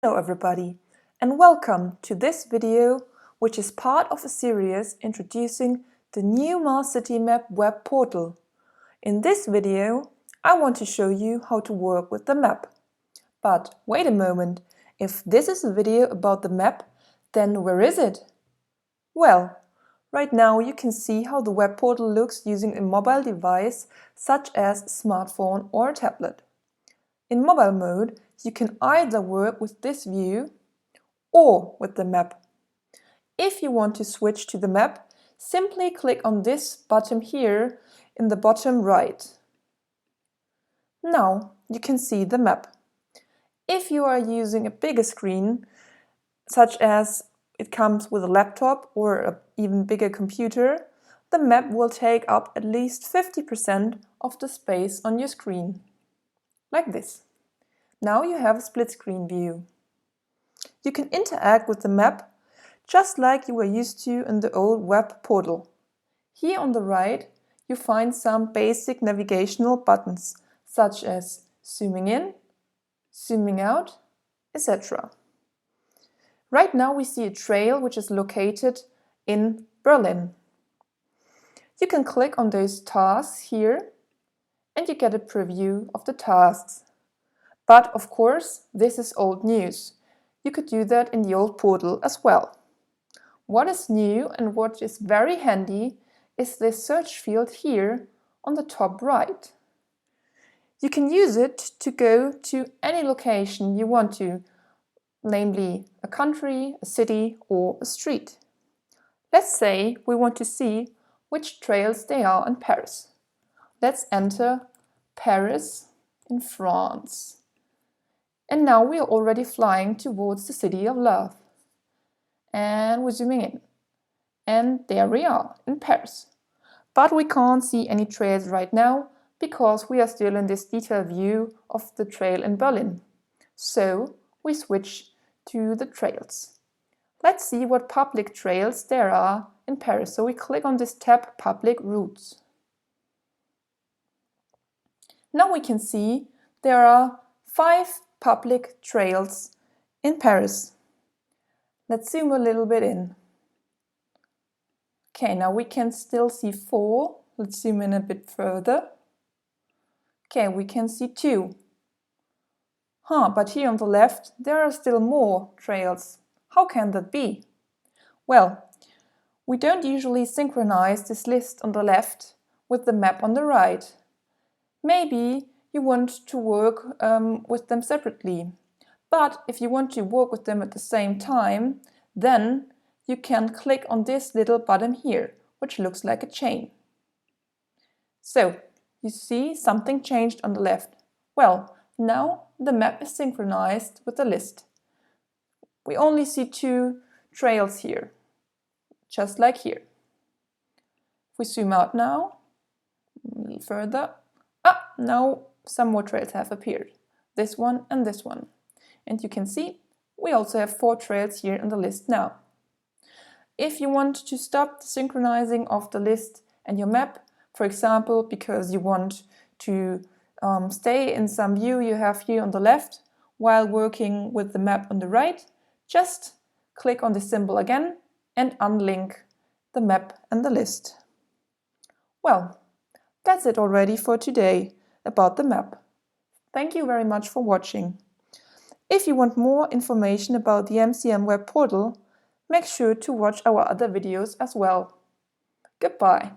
Hello everybody, and welcome to this video, which is part of a series introducing the new MathCityMap web portal. In this video, I want to show you how to work with the map. But wait a moment, if this is a video about the map, then where is it? Well, right now you can see how the web portal looks using a mobile device such as a smartphone or a tablet. In mobile mode, you can either work with this view or with the map. If you want to switch to the map, simply click on this button here in the bottom right. Now you can see the map. If you are using a bigger screen, such as it comes with a laptop or an even bigger computer, the map will take up at least 50% of the space on your screen. Like this. Now you have a split screen view. You can interact with the map just like you were used to in the old web portal. Here on the right you find some basic navigational buttons such as zooming in, zooming out, etc. Right now we see a trail which is located in Berlin. You can click on those tasks here and you get a preview of the tasks. But of course, this is old news. You could do that in the old portal as well. What is new and what is very handy is this search field here on the top right. You can use it to go to any location you want to, namely a country, a city or a street. Let's say we want to see which trails they are in Paris. Let's enter Paris in France. And now we are already flying towards the city of love. And we're zooming in. And there we are, in Paris. But we can't see any trails right now, because we are still in this detailed view of the trail in Berlin. So we switch to the trails. Let's see what public trails there are in Paris. So we click on this tab, Public Routes. Now we can see there are 5 public trails in Paris. Let's zoom a little bit in. Okay, now we can still see 4. Let's zoom in a bit further. Okay, we can see 2. But here on the left there are still more trails. How can that be? Well, we don't usually synchronize this list on the left with the map on the right. Maybe you want to work with them separately. But if you want to work with them at the same time, then you can click on this little button here, which looks like a chain. So, you see something changed on the left. Well, now the map is synchronized with the list. We only see 2 trails here, just like here. If we zoom out now, a little further, now some more trails have appeared. This one and this one. And you can see we also have 4 trails here in the list now. If you want to stop the synchronizing of the list and your map, for example, because you want to stay in some view you have here on the left while working with the map on the right, just click on the symbol again and unlink the map and the list. Well, that's it already for today about the map. Thank you very much for watching. If you want more information about the MCM web portal, make sure to watch our other videos as well. Goodbye.